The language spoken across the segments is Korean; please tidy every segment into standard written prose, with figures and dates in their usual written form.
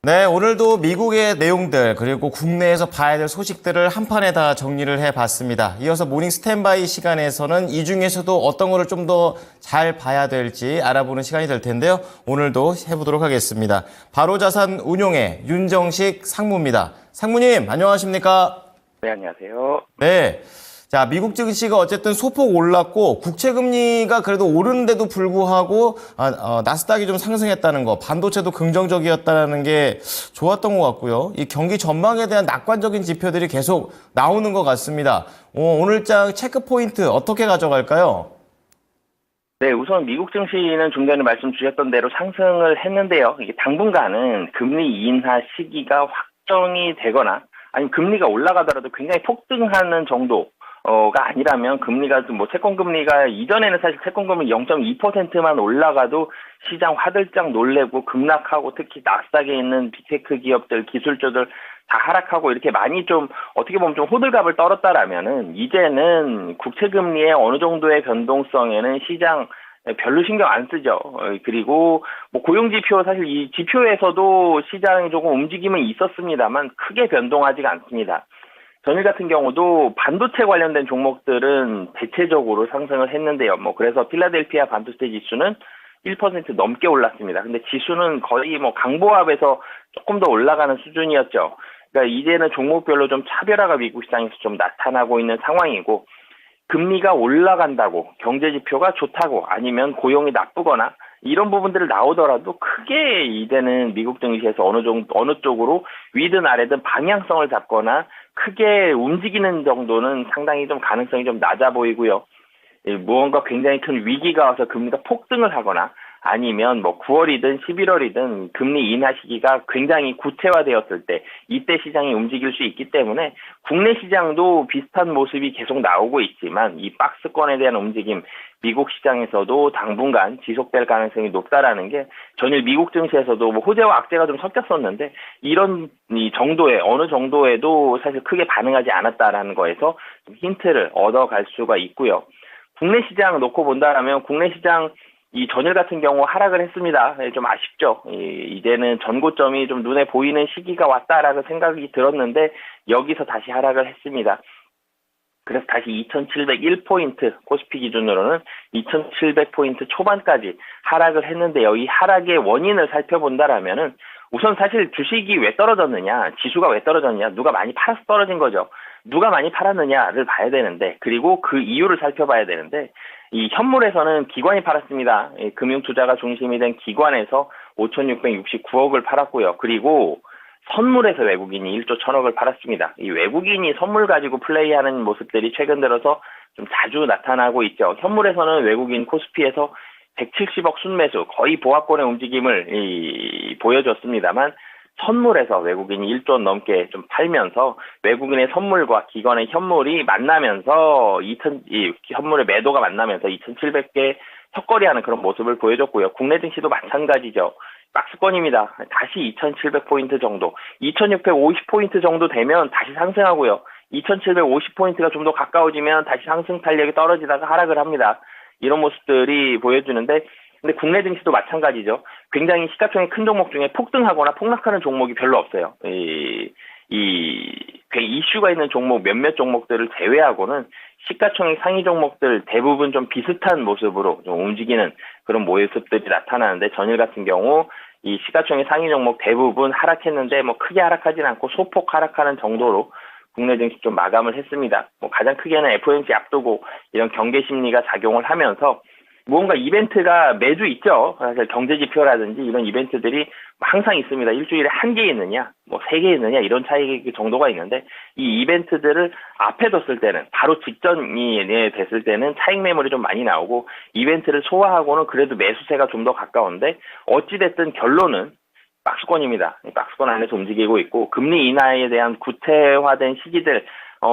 네, 오늘도 미국의 내용들 그리고 국내에서 봐야 될 소식들을 한 판에 다 정리를 해봤습니다. 이어서 모닝 스탠바이 시간에서는 이 중에서도 어떤 거를 좀 더 잘 봐야 될지 알아보는 시간이 될 텐데요. 오늘도 해보도록 하겠습니다. 바로자산 운용의 윤정식 상무입니다. 상무님, 안녕하십니까? 네, 안녕하세요. 네. 자, 미국 증시가 어쨌든 소폭 올랐고 국채 금리가 그래도 오르는데도 불구하고 나스닥이 좀 상승했다는 거, 반도체도 긍정적이었다는 게 좋았던 것 같고요. 이 경기 전망에 대한 낙관적인 지표들이 계속 나오는 것 같습니다. 오늘장 체크 포인트 어떻게 가져갈까요? 네, 우선 미국 증시는 좀 전에 말씀 주셨던 대로 상승을 했는데요. 이게 당분간은 금리 인하 시기가 확정이 되거나 아니면 금리가 올라가더라도 굉장히 폭등하는 정도가 아니라면 금리가 뭐 채권금리가 이전에는 사실 채권금리 0.2%만 올라가도 시장 화들짝 놀래고 급락하고 특히 나스닥에 있는 빅테크 기업들, 기술주들 다 하락하고 이렇게 많이 좀 어떻게 보면 좀 호들갑을 떨었다라면은 이제는 국채금리의 어느 정도의 변동성에는 시장 별로 신경 안 쓰죠. 그리고 뭐 고용지표 사실 이 지표에서도 시장이 조금 움직임은 있었습니다만 크게 변동하지가 않습니다. 전일 같은 경우도 반도체 관련된 종목들은 대체적으로 상승을 했는데요. 뭐 그래서 필라델피아 반도체 지수는 1% 넘게 올랐습니다. 근데 지수는 거의 뭐 강보합에서 조금 더 올라가는 수준이었죠. 그러니까 이제는 종목별로 좀 차별화가 미국 시장에서 좀 나타나고 있는 상황이고 금리가 올라간다고 경제지표가 좋다고 아니면 고용이 나쁘거나 이런 부분들을 나오더라도 크게 이제는 미국 증시에서 어느 쪽으로 위든 아래든 방향성을 잡거나 크게 움직이는 정도는 상당히 좀 가능성이 좀 낮아 보이고요. 무언가 굉장히 큰 위기가 와서 금리가 폭등을 하거나 아니면 뭐 9월이든 11월이든 금리 인하 시기가 굉장히 구체화되었을 때 이때 시장이 움직일 수 있기 때문에 국내 시장도 비슷한 모습이 계속 나오고 있지만 이 박스권에 대한 움직임 미국 시장에서도 당분간 지속될 가능성이 높다라는 게 전일 미국 증시에서도 뭐 호재와 악재가 좀 섞였었는데 이런 이 정도의 어느 정도에도 사실 크게 반응하지 않았다라는 거에서 좀 힌트를 얻어갈 수가 있고요. 국내 시장 놓고 본다라면 국내 시장 이 전일 같은 경우 하락을 했습니다. 좀 아쉽죠. 이제는 전고점이 좀 눈에 보이는 시기가 왔다라는 생각이 들었는데 여기서 다시 하락을 했습니다. 그래서 다시 2701포인트 코스피 기준으로는 2700포인트 초반까지 하락을 했는데요. 이 하락의 원인을 살펴본다라면은 우선 사실 주식이 왜 떨어졌느냐, 지수가 왜 떨어졌느냐, 누가 많이 팔아서 떨어진 거죠. 누가 많이 팔았느냐를 봐야 되는데 그리고 그 이유를 살펴봐야 되는데 이 현물에서는 기관이 팔았습니다. 금융투자가 중심이 된 기관에서 5,669억을 팔았고요. 그리고 선물에서 외국인이 1조 1,000억을 팔았습니다. 이 외국인이 선물 가지고 플레이하는 모습들이 최근 들어서 좀 자주 나타나고 있죠. 현물에서는 외국인 코스피에서 170억 순매수, 거의 보합권의 움직임을 보여줬습니다만 선물에서 외국인이 1조 넘게 좀 팔면서 외국인의 선물과 기관의 현물이 만나면서 현물의 매도가 만나면서 2,700개 턱걸이하는 그런 모습을 보여줬고요. 국내 증시도 마찬가지죠. 박스권입니다. 다시 2,700포인트 정도, 2,650포인트 정도 되면 다시 상승하고요. 2,750포인트가 좀 더 가까워지면 다시 상승 탄력이 떨어지다가 하락을 합니다. 이런 모습들이 보여주는데 근데 국내 증시도 마찬가지죠. 굉장히 시가총액 큰 종목 중에 폭등하거나 폭락하는 종목이 별로 없어요. 이슈가 있는 종목 몇몇 종목들을 제외하고는 시가총액 상위 종목들 대부분 좀 비슷한 모습으로 좀 움직이는 그런 모습들이 나타나는데 전일 같은 경우 이 시가총액 상위 종목 대부분 하락했는데 뭐 크게 하락하진 않고 소폭 하락하는 정도로 국내 증시 좀 마감을 했습니다. 뭐 가장 크게는 FOMC 앞두고 이런 경계 심리가 작용을 하면서 무언가 이벤트가 매주 있죠. 사실 경제 지표라든지 이런 이벤트들이 항상 있습니다. 일주일에 한 개 있느냐, 뭐 세 개 있느냐 이런 차이 정도가 있는데 이 이벤트들을 앞에 뒀을 때는 바로 직전이 됐을 때는 차익 매물이 좀 많이 나오고 이벤트를 소화하고는 그래도 매수세가 좀 더 가까운데 어찌 됐든 결론은 박스권입니다. 박스권 안에서 움직이고 있고 금리 인하에 대한 구체화된 시기들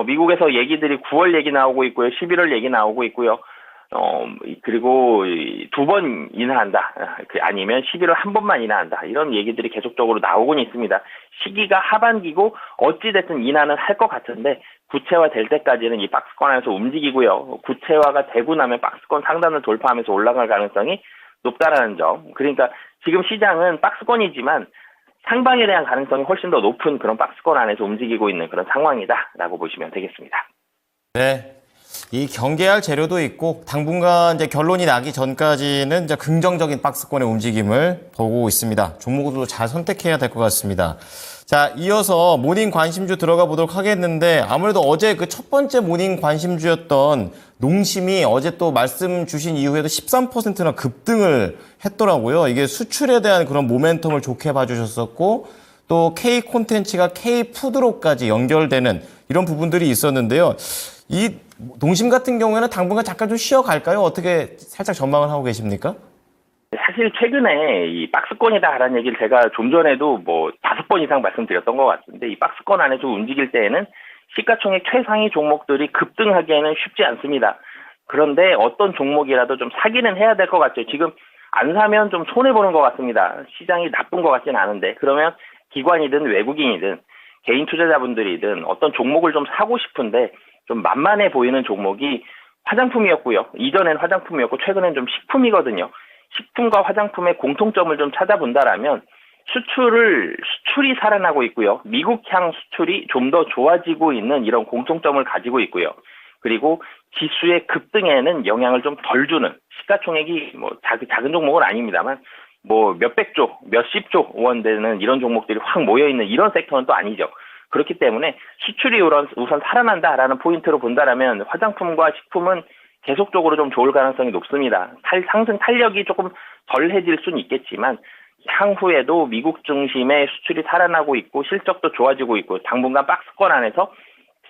미국에서 얘기들이 9월 얘기 나오고 있고요. 11월 얘기 나오고 있고요. 그리고 2번 인하한다. 아니면 11월 한 번만 인하한다. 이런 얘기들이 계속적으로 나오곤 있습니다. 시기가 하반기고 어찌됐든 인하는 할 것 같은데 구체화 될 때까지는 이 박스권 안에서 움직이고요. 구체화가 되고 나면 박스권 상단을 돌파하면서 올라갈 가능성이 높다라는 점. 그러니까 지금 시장은 박스권이지만 상방에 대한 가능성이 훨씬 더 높은 그런 박스권 안에서 움직이고 있는 그런 상황이다라고 보시면 되겠습니다. 네. 이 경계할 재료도 있고 당분간 이제 결론이 나기 전까지는 이제 긍정적인 박스권의 움직임을 보고 있습니다. 종목도 잘 선택해야 될 것 같습니다. 자, 이어서 모닝 관심주 들어가 보도록 하겠는데 아무래도 어제 그 첫 번째 모닝 관심주였던 농심이 어제 또 말씀 주신 이후에도 13%나 급등을 했더라고요. 이게 수출에 대한 그런 모멘텀을 좋게 봐주셨었고 또 K 콘텐츠가 K 푸드로까지 연결되는 이런 부분들이 있었는데요. 이 농심 같은 경우에는 당분간 잠깐 좀 쉬어갈까요? 어떻게 살짝 전망을 하고 계십니까? 사실 최근에 이 박스권이다라는 얘기를 제가 좀 전에도 뭐 5번 이상 말씀드렸던 것 같은데 이 박스권 안에서 움직일 때에는 시가총액 최상위 종목들이 급등하기에는 쉽지 않습니다. 그런데 어떤 종목이라도 좀 사기는 해야 될 것 같죠. 지금 안 사면 좀 손해보는 것 같습니다. 시장이 나쁜 것 같지는 않은데 그러면 기관이든 외국인이든 개인 투자자분들이든 어떤 종목을 좀 사고 싶은데 좀 만만해 보이는 종목이 화장품이었고요. 이전엔 화장품이었고 최근엔 좀 식품이거든요. 식품과 화장품의 공통점을 좀 찾아본다라면 수출이 살아나고 있고요. 미국향 수출이 좀 더 좋아지고 있는 이런 공통점을 가지고 있고요. 그리고 지수의 급등에는 영향을 좀 덜 주는 시가총액이 뭐 작은 종목은 아닙니다만 뭐 몇백조, 몇십조 원 되는 이런 종목들이 확 모여있는 이런 섹터는 또 아니죠. 그렇기 때문에 수출이 우선 살아난다라는 포인트로 본다라면 화장품과 식품은 계속적으로 좀 좋을 가능성이 높습니다. 상승 탄력이 조금 덜해질 수는 있겠지만 향후에도 미국 중심의 수출이 살아나고 있고 실적도 좋아지고 있고 당분간 박스권 안에서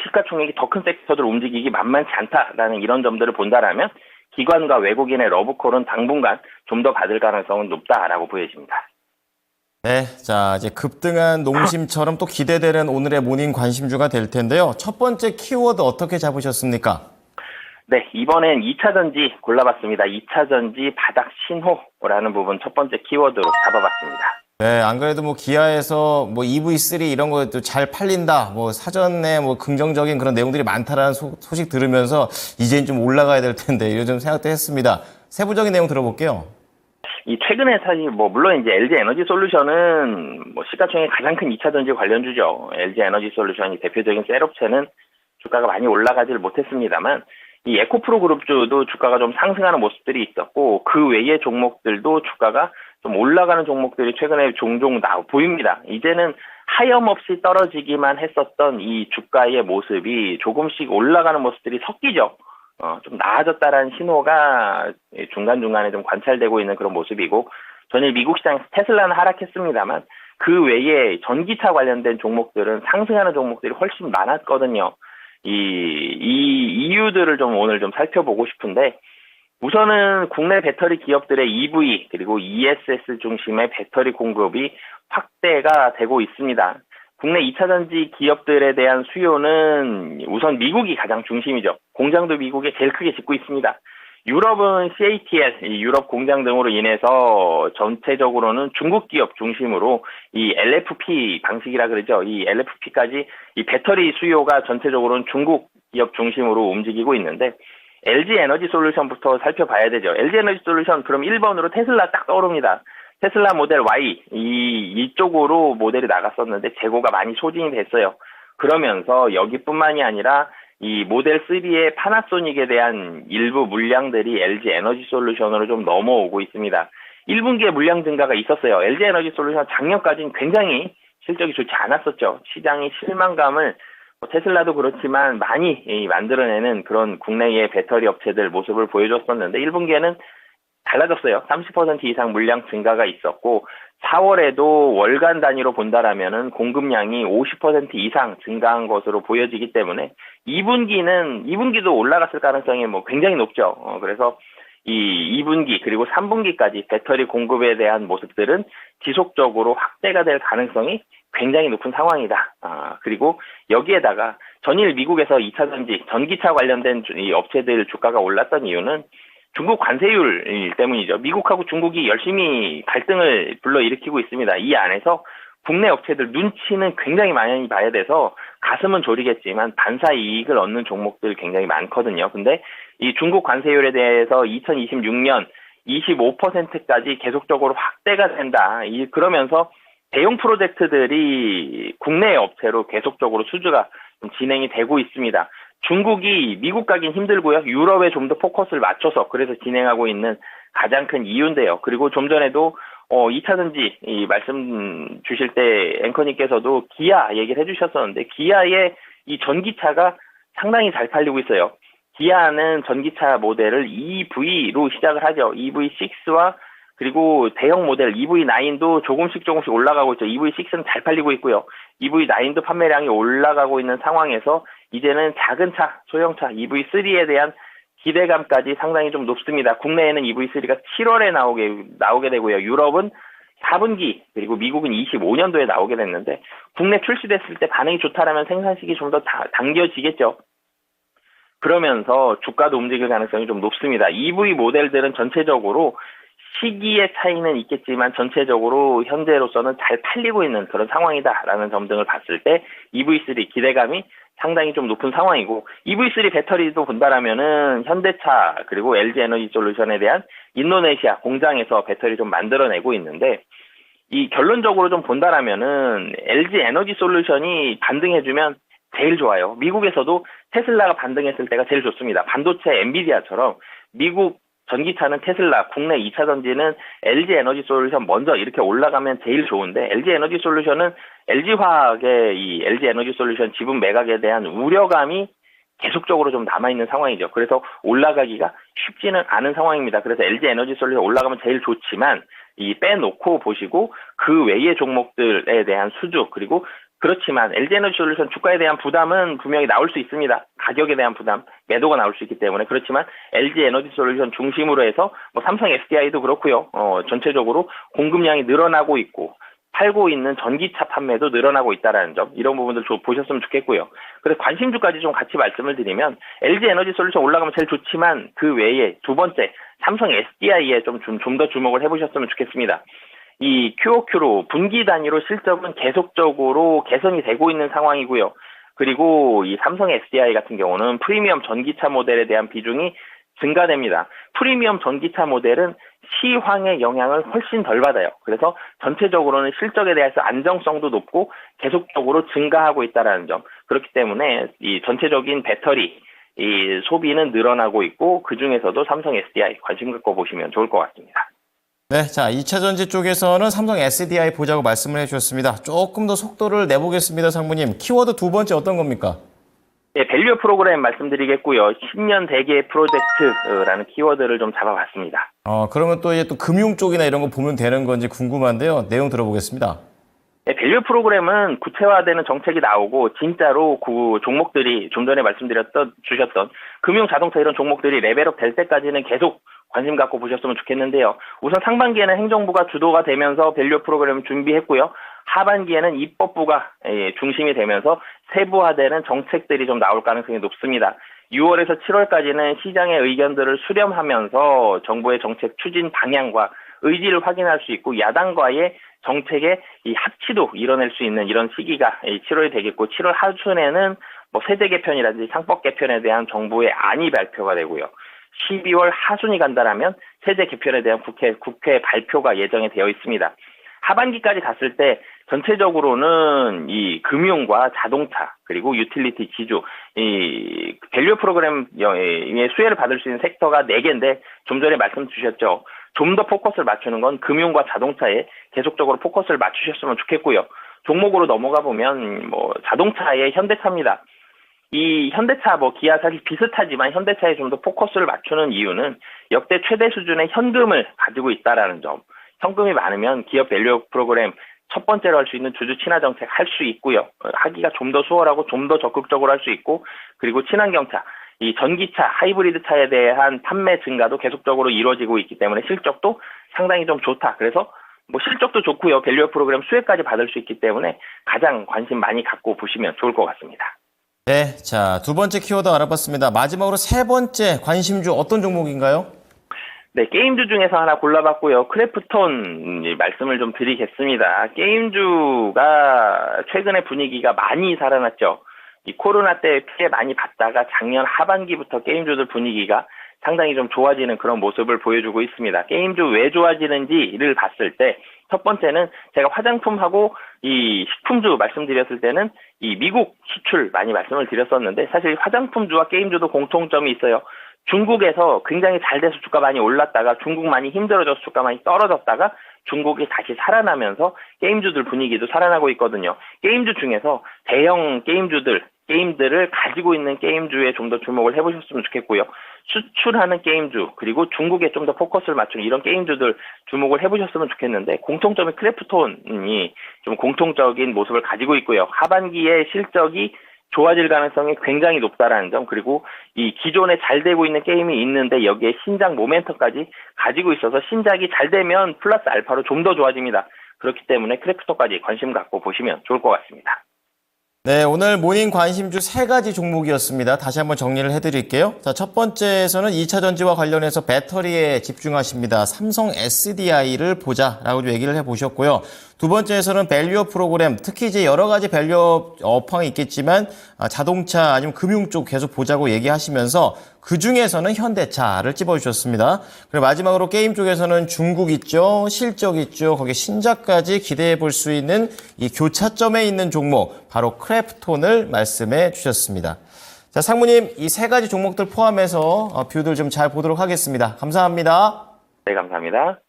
시가총액이 더 큰 섹터들 움직이기 만만치 않다라는 이런 점들을 본다라면 기관과 외국인의 러브콜은 당분간 좀 더 받을 가능성은 높다라고 보여집니다. 네, 자 이제 급등한 농심처럼 또 기대되는 오늘의 모닝 관심주가 될 텐데요. 첫 번째 키워드 어떻게 잡으셨습니까? 네, 이번엔 2차전지 골라봤습니다. 2차전지 바닥 신호라는 부분 첫 번째 키워드로 잡아봤습니다. 네, 안 그래도 뭐 기아에서 뭐 EV3 이런 것도 잘 팔린다, 뭐 사전에 뭐 긍정적인 그런 내용들이 많다라는 소식 들으면서 이제는 좀 올라가야 될 텐데 이런 좀 생각도 했습니다. 세부적인 내용 들어볼게요. 이 최근에 사실 뭐 물론 이제 LG 에너지 솔루션은 뭐 시가총액 가장 큰 2차전지 관련주죠. LG 에너지 솔루션이 대표적인 셀업체는 주가가 많이 올라가지를 못했습니다만 이 에코프로 그룹주도 주가가 좀 상승하는 모습들이 있었고 그 외의 종목들도 주가가 좀 올라가는 종목들이 최근에 종종 보입니다. 이제는 하염없이 떨어지기만 했었던 이 주가의 모습이 조금씩 올라가는 모습들이 섞이죠. 좀 나아졌다라는 신호가 중간중간에 좀 관찰되고 있는 그런 모습이고 전일 미국 시장에서 테슬라는 하락했습니다만 그 외에 전기차 관련된 종목들은 상승하는 종목들이 훨씬 많았거든요. 이 이유들을 좀 오늘 좀 살펴보고 싶은데 우선은 국내 배터리 기업들의 EV 그리고 ESS 중심의 배터리 공급이 확대가 되고 있습니다. 국내 2차전지 기업들에 대한 수요는 우선 미국이 가장 중심이죠. 공장도 미국에 제일 크게 짓고 있습니다. 유럽은 CATL, 유럽 공장 등으로 인해서 전체적으로는 중국 기업 중심으로 이 LFP 방식이라 그러죠. 이 LFP까지 이 배터리 수요가 전체적으로는 중국 기업 중심으로 움직이고 있는데 LG 에너지 솔루션부터 살펴봐야 되죠. LG 에너지 솔루션 그럼 1번으로 테슬라 딱 떠오릅니다. 테슬라 모델 Y 이쪽으로 모델이 나갔었는데 재고가 많이 소진이 됐어요. 그러면서 여기뿐만이 아니라 이 모델 3의 파나소닉에 대한 일부 물량들이 LG 에너지 솔루션으로 좀 넘어오고 있습니다. 1분기에 물량 증가가 있었어요. LG 에너지 솔루션 작년까지는 굉장히 실적이 좋지 않았었죠. 시장이 실망감을 테슬라도 그렇지만 많이 만들어내는 그런 국내의 배터리 업체들 모습을 보여줬었는데 1분기에는 달라졌어요. 30% 이상 물량 증가가 있었고 4월에도 월간 단위로 본다라면은 공급량이 50% 이상 증가한 것으로 보여지기 때문에 2분기도 올라갔을 가능성이 뭐 굉장히 높죠. 그래서 이 2분기 그리고 3분기까지 배터리 공급에 대한 모습들은 지속적으로 확대가 될 가능성이 굉장히 높은 상황이다. 그리고 여기에다가 전일 미국에서 2차전지 전기차 관련된 이 업체들 주가가 올랐던 이유는 중국 관세율 때문이죠. 미국하고 중국이 열심히 갈등을 불러일으키고 있습니다. 이 안에서 국내 업체들 눈치는 굉장히 많이 봐야 돼서 가슴은 졸이겠지만 반사 이익을 얻는 종목들 굉장히 많거든요. 근데 이 중국 관세율에 대해서 2026년 25%까지 계속적으로 확대가 된다. 그러면서 대형 프로젝트들이 국내 업체로 계속적으로 수주가 좀 진행이 되고 있습니다. 중국이 미국 가긴 힘들고요. 유럽에 좀 더 포커스를 맞춰서 그래서 진행하고 있는 가장 큰 이유인데요. 그리고 좀 전에도 2차 전지 이 말씀 주실 때 앵커님께서도 기아 얘기를 해주셨었는데 기아의 이 전기차가 상당히 잘 팔리고 있어요. 기아는 전기차 모델을 EV로 시작을 하죠. EV6와 그리고 대형 모델 EV9도 조금씩 올라가고 있죠. EV6는 잘 팔리고 있고요. EV9도 판매량이 올라가고 있는 상황에서 이제는 작은 차, 소형차 EV3에 대한 기대감까지 상당히 좀 높습니다. 국내에는 EV3가 7월에 나오게 되고요. 유럽은 4분기 그리고 미국은 25년도에 나오게 됐는데 국내 출시됐을 때 반응이 좋다라면 생산식이 좀 더 당겨지겠죠. 그러면서 주가도 움직일 가능성이 좀 높습니다. EV 모델들은 전체적으로 시기의 차이는 있겠지만 전체적으로 현재로서는 잘 팔리고 있는 그런 상황이다라는 점 등을 봤을 때 EV3 기대감이 상당히 좀 높은 상황이고 EV3 배터리도 본다라면은 현대차 그리고 LG 에너지 솔루션에 대한 인도네시아 공장에서 배터리 좀 만들어내고 있는데 이 결론적으로 좀 본다라면은 LG 에너지 솔루션이 반등해주면 제일 좋아요. 미국에서도 테슬라가 반등했을 때가 제일 좋습니다. 반도체 엔비디아처럼 미국 전기차는 테슬라, 국내 2차 전지는 LG 에너지 솔루션 먼저 이렇게 올라가면 제일 좋은데 LG 에너지 솔루션은 LG화학의 이 LG 에너지 솔루션 지분 매각에 대한 우려감이 계속적으로 좀 남아있는 상황이죠. 그래서 올라가기가 쉽지는 않은 상황입니다. 그래서 LG 에너지 솔루션 올라가면 제일 좋지만 이 빼놓고 보시고 그 외의 종목들에 대한 수주 그리고 그렇지만 LG 에너지 솔루션 주가에 대한 부담은 분명히 나올 수 있습니다. 가격에 대한 부담, 매도가 나올 수 있기 때문에 그렇지만 LG 에너지 솔루션 중심으로 해서 뭐 삼성 SDI도 그렇고요. 전체적으로 공급량이 늘어나고 있고 팔고 있는 전기차 판매도 늘어나고 있다라는 점 이런 부분들 보셨으면 좋겠고요. 그래서 관심주까지 좀 같이 말씀을 드리면 LG 에너지 솔루션 올라가면 제일 좋지만 그 외에 두 번째 삼성 SDI에 좀 더 주목을 해보셨으면 좋겠습니다. 이 QOQ로 분기 단위로 실적은 계속적으로 개선이 되고 있는 상황이고요. 그리고 이 삼성 SDI 같은 경우는 프리미엄 전기차 모델에 대한 비중이 증가됩니다. 프리미엄 전기차 모델은 시황의 영향을 훨씬 덜 받아요. 그래서 전체적으로는 실적에 대해서 안정성도 높고 계속적으로 증가하고 있다는 점. 그렇기 때문에 이 전체적인 배터리 이 소비는 늘어나고 있고 그중에서도 삼성 SDI 관심 갖고 보시면 좋을 것 같습니다. 네, 자, 2차 전지 쪽에서는 삼성 SDI 보자고 말씀을 해주셨습니다. 조금 더 속도를 내보겠습니다, 상무님. 키워드 두 번째 어떤 겁니까? 네, 밸류 프로그램 말씀드리겠고요. 10년 대계 프로젝트라는 키워드를 좀 잡아봤습니다. 그러면 또 이제 또 금융 쪽이나 이런 거 보면 되는 건지 궁금한데요. 내용 들어보겠습니다. 네, 밸류 프로그램은 구체화되는 정책이 나오고 진짜로 그 종목들이 좀 전에 주셨던 금융 자동차 이런 종목들이 레벨업 될 때까지는 계속 관심 갖고 보셨으면 좋겠는데요. 우선 상반기에는 행정부가 주도가 되면서 밸류 프로그램을 준비했고요. 하반기에는 입법부가 중심이 되면서 세부화되는 정책들이 좀 나올 가능성이 높습니다. 6월에서 7월까지는 시장의 의견들을 수렴하면서 정부의 정책 추진 방향과 의지를 확인할 수 있고 야당과의 정책의 이 합치도 이뤄낼 수 있는 이런 시기가 7월이 되겠고 7월 하순에는 뭐 세제 개편이라든지 상법 개편에 대한 정부의 안이 발표가 되고요. 12월 하순이 간다라면 세제 개편에 대한 국회 발표가 예정이 되어 있습니다. 하반기까지 갔을 때 전체적으로는 이 금융과 자동차 그리고 유틸리티 지주 이 밸류 프로그램의 수혜를 받을 수 있는 섹터가 4개인데 좀 전에 말씀 주셨죠. 좀 더 포커스를 맞추는 건 금융과 자동차에 계속적으로 포커스를 맞추셨으면 좋겠고요. 종목으로 넘어가 보면 뭐 자동차의 현대차입니다. 이 현대차 기아 사실 비슷하지만 현대차에 좀 더 포커스를 맞추는 이유는 역대 최대 수준의 현금을 가지고 있다라는 점. 현금이 많으면 기업 밸류 프로그램 첫 번째로 할 수 있는 주주 친화 정책 할 수 있고요. 하기가 좀 더 수월하고 좀 더 적극적으로 할 수 있고 그리고 친환경차, 이 전기차, 하이브리드 차에 대한 판매 증가도 계속적으로 이루어지고 있기 때문에 실적도 상당히 좀 좋다. 그래서 뭐 실적도 좋고요. 밸류 프로그램 수혜까지 받을 수 있기 때문에 가장 관심 많이 갖고 보시면 좋을 것 같습니다. 네, 자, 두 번째 키워드 알아봤습니다. 마지막으로 세 번째 관심주 어떤 종목인가요? 네, 게임주 중에서 하나 골라봤고요. 크래프톤 말씀을 좀 드리겠습니다. 게임주가 최근에 분위기가 많이 살아났죠. 이 코로나 때 피해 많이 받다가 작년 하반기부터 게임주들 분위기가 상당히 좀 좋아지는 그런 모습을 보여주고 있습니다. 게임주 왜 좋아지는지를 봤을 때 첫 번째는 제가 화장품하고 이 식품주 말씀드렸을 때는 이 미국 수출 많이 말씀을 드렸었는데 사실 화장품주와 게임주도 공통점이 있어요. 중국에서 굉장히 잘 돼서 주가 많이 올랐다가 중국 많이 힘들어져서 주가 많이 떨어졌다가 중국이 다시 살아나면서 게임주들 분위기도 살아나고 있거든요. 게임주 중에서 대형 게임들을 가지고 있는 게임주에 좀 더 주목을 해보셨으면 좋겠고요. 수출하는 게임주 그리고 중국에 좀 더 포커스를 맞춘 이런 게임주들 주목을 해보셨으면 좋겠는데 공통점이 크래프톤이 좀 공통적인 모습을 가지고 있고요. 하반기에 실적이 좋아질 가능성이 굉장히 높다라는 점 그리고 이 기존에 잘 되고 있는 게임이 있는데 여기에 신작 모멘텀까지 가지고 있어서 신작이 잘 되면 플러스 알파로 좀 더 좋아집니다. 그렇기 때문에 크래프톤까지 관심 갖고 보시면 좋을 것 같습니다. 네, 오늘 모닝 관심주 3가지 종목이었습니다. 다시 한번 정리를 해드릴게요. 자, 첫 번째에서는 2차 전지와 관련해서 배터리에 집중하십니다. 삼성 SDI를 보자라고 얘기를 해보셨고요. 두 번째에서는 밸류업 프로그램, 특히 이제 여러 가지 밸류업 업황이 있겠지만 자동차 아니면 금융 쪽 계속 보자고 얘기하시면서 그 중에서는 현대차를 찝어주셨습니다. 그리고 마지막으로 게임 쪽에서는 중국 있죠, 실적 있죠, 거기에 신작까지 기대해 볼 수 있는 이 교차점에 있는 종목, 바로 크래프톤을 말씀해 주셨습니다. 자, 상무님, 이 3가지 종목들 포함해서 뷰들 좀 잘 보도록 하겠습니다. 감사합니다. 네, 감사합니다.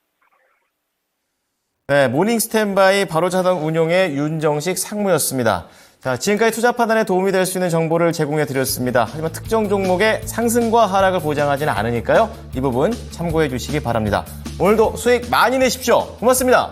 네, 모닝 스탠바이 바로자동 운용의 윤정식 상무였습니다. 자, 지금까지 투자 판단에 도움이 될 수 있는 정보를 제공해 드렸습니다. 하지만 특정 종목의 상승과 하락을 보장하지는 않으니까요. 이 부분 참고해 주시기 바랍니다. 오늘도 수익 많이 내십시오. 고맙습니다.